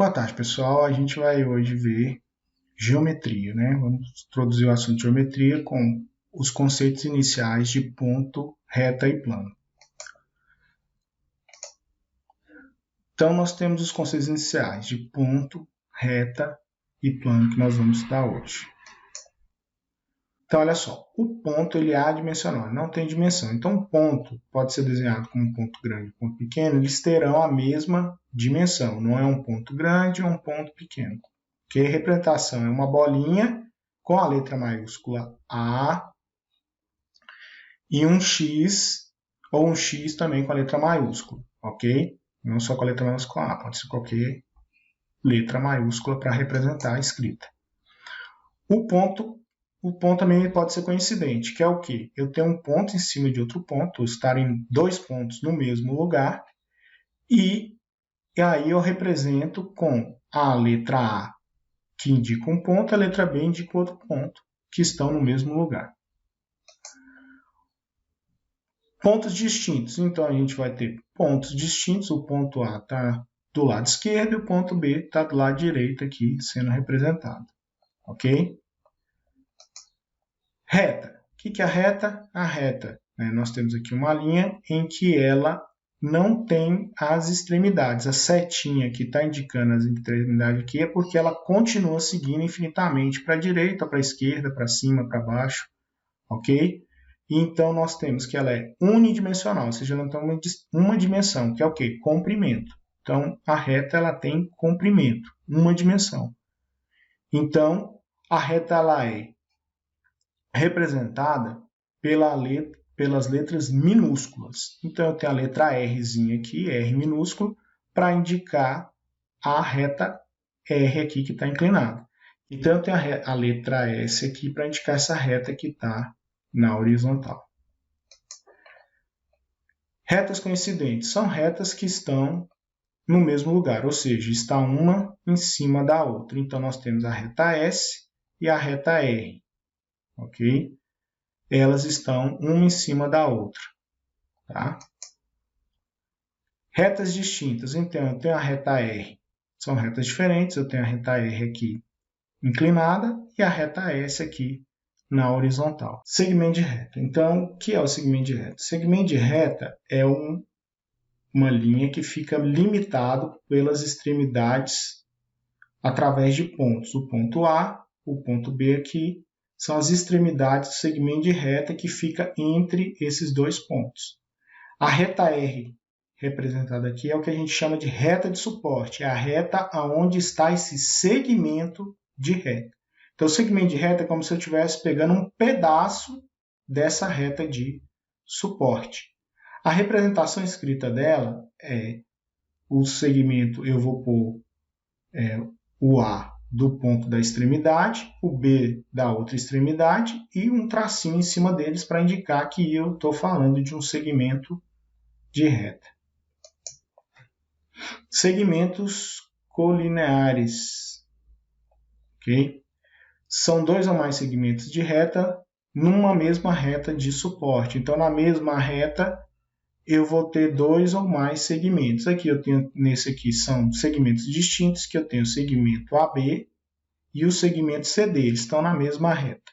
Boa tarde, pessoal. A gente vai hoje ver geometria, né? Vamos introduzir o assunto de geometria com os conceitos iniciais de ponto, reta e plano. Então, nós temos os conceitos iniciais de ponto, reta e plano que nós vamos estudar hoje. Então, olha só, o ponto ele é adimensional, ele não tem dimensão. Então, um ponto pode ser desenhado como um ponto grande e um ponto pequeno, eles terão a mesma dimensão, não é um ponto grande ou um ponto pequeno. Porque a representação é uma bolinha com a letra maiúscula A e um X, ou um X também com a letra maiúscula, ok? Não só com a letra maiúscula A, pode ser qualquer letra maiúscula para representar a escrita. O ponto também pode ser coincidente, que é o quê? Eu tenho um ponto em cima de outro ponto, estarem dois pontos no mesmo lugar, e aí eu represento com a letra A, que indica um ponto, a letra B indica outro ponto, que estão no mesmo lugar. Pontos distintos. Então, a gente vai ter pontos distintos. O ponto A está do lado esquerdo e o ponto B está do lado direito aqui, sendo representado. Ok? Reta. O que é a reta? A reta, né? Nós temos aqui uma linha em que ela não tem as extremidades. A setinha que está indicando as extremidades aqui é porque ela continua seguindo infinitamente para a direita, para a esquerda, para cima, para baixo. Ok? Então, nós temos que ela é unidimensional, ou seja, ela tem uma dimensão, que é o quê? Comprimento. Então, a reta ela tem comprimento, uma dimensão. Então, a reta ela é representada pelas letras minúsculas. Então, eu tenho a letra Rzinha aqui, R minúsculo, para indicar a reta R aqui que está inclinada. Então, eu tenho a letra S aqui para indicar essa reta que está na horizontal. Retas coincidentes são retas que estão no mesmo lugar, ou seja, está uma em cima da outra. Então, nós temos a reta S e a reta R, ok? Elas estão uma em cima da outra, tá? Retas distintas. Então, eu tenho a reta R. São retas diferentes. Eu tenho a reta R aqui inclinada e a reta S aqui na horizontal. Segmento de reta. Então, o que é o segmento de reta? Segmento de reta é uma linha que fica limitado pelas extremidades através de pontos. O ponto A, o ponto B aqui, são as extremidades do segmento de reta que fica entre esses dois pontos. A reta R, representada aqui, é o que a gente chama de reta de suporte. É a reta onde está esse segmento de reta. Então, o segmento de reta é como se eu estivesse pegando um pedaço dessa reta de suporte. A representação escrita dela é o segmento, eu vou pôr o A do ponto da extremidade, o B da outra extremidade e um tracinho em cima deles para indicar que eu estou falando de um segmento de reta. Segmentos colineares. Okay? São dois ou mais segmentos de reta numa mesma reta de suporte. Então, na mesma reta, eu vou ter dois ou mais segmentos. Aqui eu tenho, nesse aqui são segmentos distintos, que eu tenho o segmento AB e o segmento CD. Eles estão na mesma reta,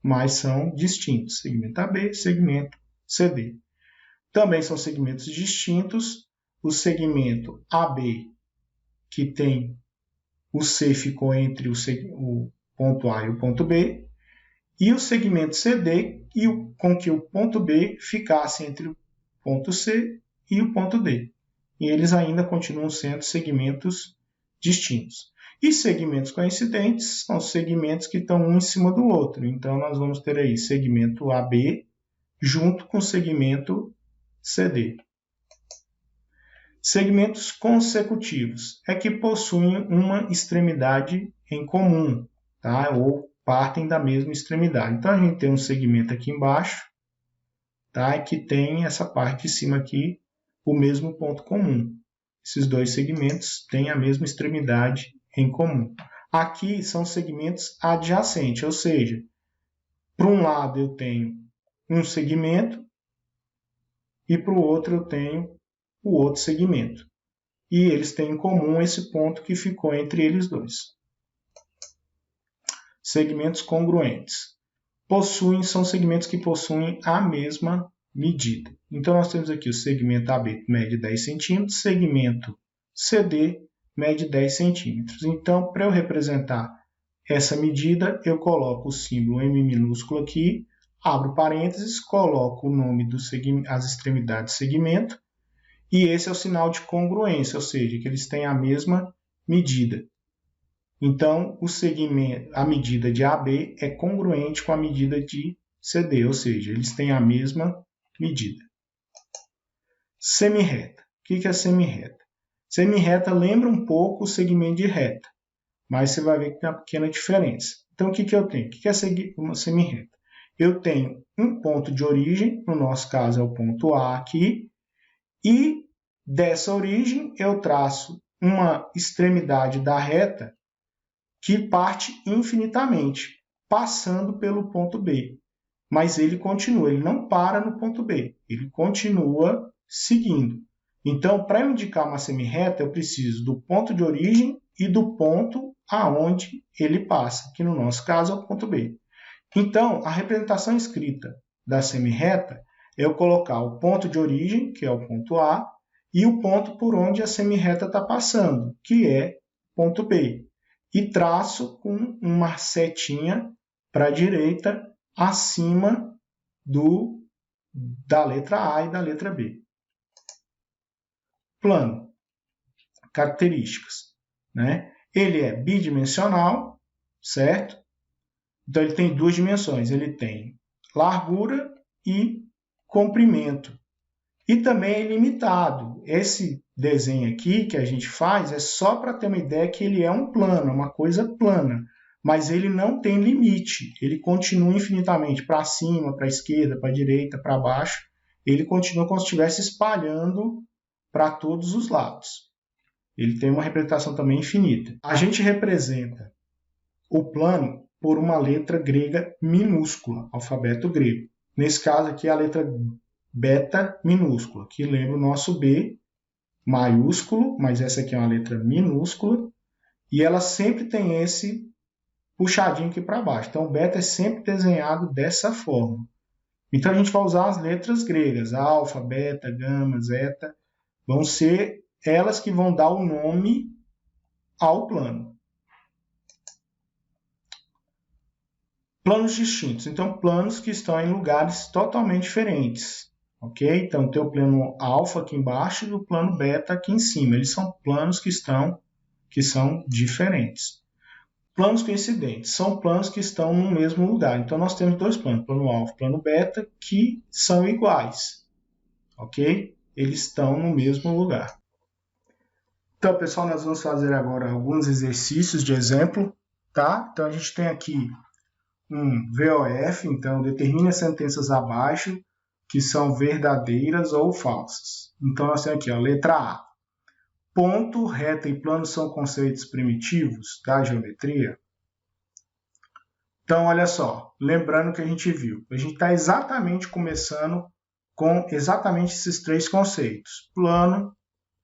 mas são distintos. Segmento AB, segmento CD. Também são segmentos distintos. O segmento AB, que tem o C ficou entre o ponto A e o ponto B, e o segmento CD, com que o ponto B ficasse entre o ponto C e o ponto D. E eles ainda continuam sendo segmentos distintos. E segmentos coincidentes são segmentos que estão um em cima do outro. Então, nós vamos ter aí segmento AB junto com o segmento CD. Segmentos consecutivos é que possuem uma extremidade em comum, tá? Ou partem da mesma extremidade. Então, a gente tem um segmento aqui embaixo, tá? Que tem essa parte de cima aqui, o mesmo ponto comum. Esses dois segmentos têm a mesma extremidade em comum. Aqui são segmentos adjacentes, ou seja, para um lado eu tenho um segmento e para o outro eu tenho o outro segmento. e eles têm em comum esse ponto que ficou entre eles dois. Segmentos congruentes. São segmentos que possuem a mesma medida. Então, nós temos aqui o segmento AB que mede 10 centímetros, segmento CD mede 10 centímetros. Então, para eu representar essa medida, eu coloco o símbolo M minúsculo aqui, abro parênteses, coloco o nome as extremidades do segmento, e esse é o sinal de congruência, ou seja, que eles têm a mesma medida. Então, a medida de AB é congruente com a medida de CD, ou seja, eles têm a mesma medida. Semirreta. O que é semirreta? Semirreta lembra um pouco o segmento de reta, mas você vai ver que tem uma pequena diferença. Então, o que eu tenho? O que é uma semirreta? Eu tenho um ponto de origem, no nosso caso é o ponto A aqui, e dessa origem eu traço uma extremidade da reta que parte infinitamente, passando pelo ponto B. Mas ele continua, ele não para no ponto B, ele continua seguindo. Então, para eu indicar uma semirreta, eu preciso do ponto de origem e do ponto aonde ele passa, que no nosso caso é o ponto B. Então, a representação escrita da semirreta é eu colocar o ponto de origem, que é o ponto A, e o ponto por onde a semirreta está passando, que é ponto B. E traço com uma setinha para a direita acima da letra A e da letra B. Plano. Características. Né? Ele é bidimensional, certo? Então, ele tem duas dimensões. Ele tem largura e comprimento. E também é ilimitado. Esse desenho aqui que a gente faz é só para ter uma ideia que ele é um plano, uma coisa plana. Mas ele não tem limite. Ele continua infinitamente para cima, para a esquerda, para a direita, para baixo. Ele continua como se estivesse espalhando para todos os lados. Ele tem uma representação também infinita. A gente representa o plano por uma letra grega minúscula, alfabeto grego. Nesse caso aqui, a letra beta minúscula, que lembra o nosso B maiúsculo, mas essa aqui é uma letra minúscula, e ela sempre tem esse puxadinho aqui para baixo. Então, o beta é sempre desenhado dessa forma. Então, a gente vai usar as letras gregas, alfa, beta, gama, zeta, vão ser elas que vão dar o nome ao plano. Planos distintos. Então, planos que estão em lugares totalmente diferentes. Ok? Então, tem o plano alfa aqui embaixo e o plano beta aqui em cima. Eles são planos que são diferentes. Planos coincidentes. São planos que estão no mesmo lugar. Então, nós temos dois planos, plano alfa e plano beta, que são iguais. Ok? Eles estão no mesmo lugar. Então, pessoal, nós vamos fazer agora alguns exercícios de exemplo. Tá? Então, a gente tem aqui um VOF, então determine as sentenças abaixo que são verdadeiras ou falsas. Então, nós temos aqui a letra A. Ponto, reta e plano são conceitos primitivos da geometria? Então, olha só, lembrando que a gente viu, a gente está exatamente começando com exatamente esses três conceitos, plano,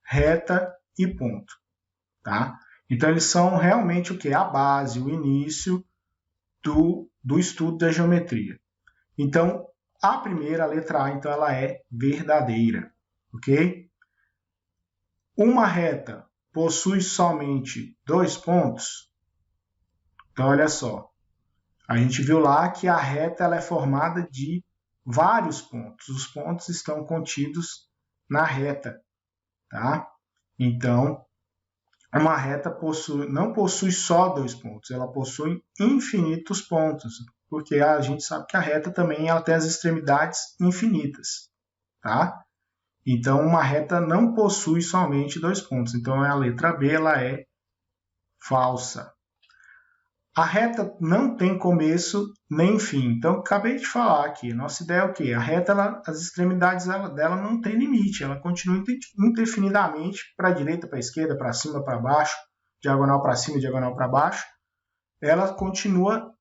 reta e ponto. Tá? Então, eles são realmente o que? A base, o início do estudo da geometria. Então, a primeira, a letra A, então, ela é verdadeira. Ok? Uma reta possui somente dois pontos? Então, olha só. A gente viu lá que a reta ela é formada de vários pontos. Os pontos estão contidos na reta. Tá? Então, uma reta não possui só dois pontos, ela possui infinitos pontos, porque a gente sabe que a reta também ela tem as extremidades infinitas. Tá? Então, uma reta não possui somente dois pontos. Então, a letra B ela é falsa. A reta não tem começo nem fim. Então, acabei de falar aqui. Nossa ideia é o quê? A reta, as extremidades dela não tem limite. Ela continua indefinidamente para a direita, para a esquerda, para cima, para baixo, diagonal para cima, diagonal para baixo. Ela continua,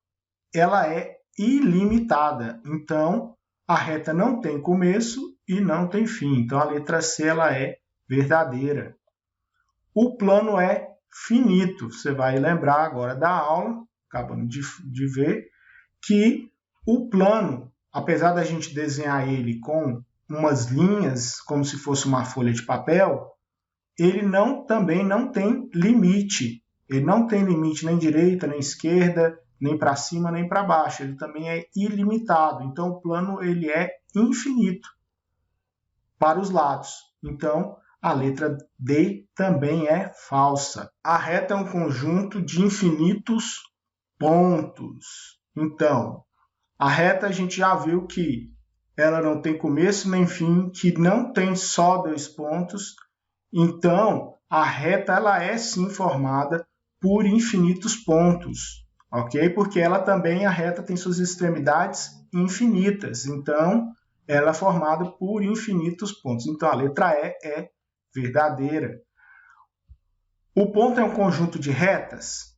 ela é ilimitada. Então, a reta não tem começo e não tem fim. Então, a letra C ela é verdadeira. o plano é finito. Você vai lembrar agora da aula, acabamos de ver, que o plano, apesar da gente desenhar ele com umas linhas, como se fosse uma folha de papel, ele também não tem limite. Ele não tem limite nem direita, nem esquerda, nem para cima, nem para baixo. Ele também é ilimitado. Então, o plano ele é infinito para os lados. Então, a letra D também é falsa. A reta é um conjunto de infinitos pontos. Então, a reta a gente já viu que ela não tem começo nem fim, que não tem só 2 pontos. Então, a reta ela é sim formada por infinitos pontos, ok? Porque ela também, a reta tem suas extremidades infinitas. Então, ela é formada por infinitos pontos. Então, a letra E é verdadeira. O ponto é um conjunto de retas?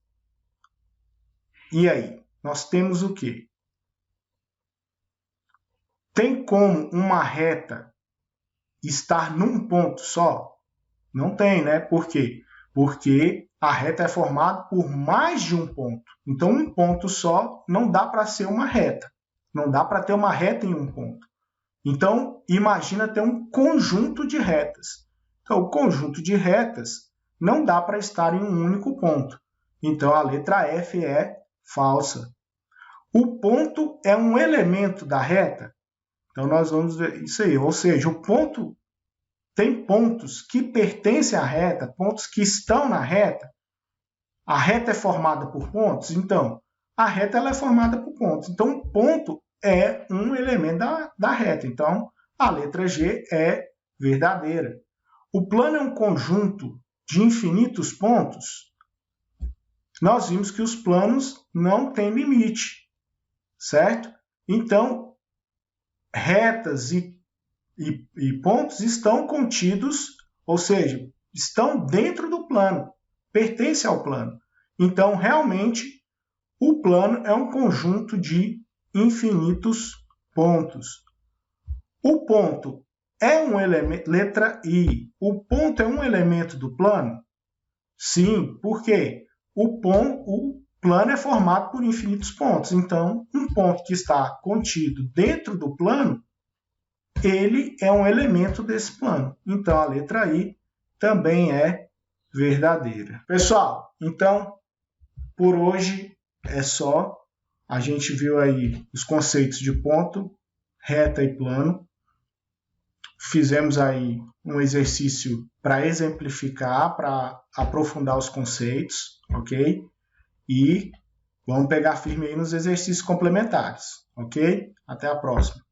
E aí? Nós temos o quê? Tem como uma reta estar num ponto só? Não tem, né? Por quê? Porque a reta é formada por mais de um ponto. Então, um ponto só não dá para ser uma reta. Não dá para ter uma reta em um ponto. Então, imagina ter um conjunto de retas. Então, o conjunto de retas não dá para estar em um único ponto. Então, a letra F é falsa. O ponto é um elemento da reta? Então, nós vamos ver isso aí. Ou seja, o ponto tem pontos que pertencem à reta, pontos que estão na reta. A reta é formada por pontos? Então, a reta ela é formada por pontos. Então, um ponto é um elemento da reta. Então, a letra G é verdadeira. O plano é um conjunto de infinitos pontos? Nós vimos que os planos não têm limite, certo? Então, retas e pontos estão contidos, ou seja, estão dentro do plano, pertencem ao plano. Então, realmente, o plano é um conjunto de infinitos pontos. O ponto é um elemento, letra I, o ponto é um elemento do plano? Sim, porque o plano é formado por infinitos pontos. Então, um ponto que está contido dentro do plano, ele é um elemento desse plano. Então, a letra I também é verdadeira. Pessoal, então, por hoje é só. A gente viu aí os conceitos de ponto, reta e plano. Fizemos aí um exercício para exemplificar, para aprofundar os conceitos, ok? E vamos pegar firme aí nos exercícios complementares, ok? Até a próxima.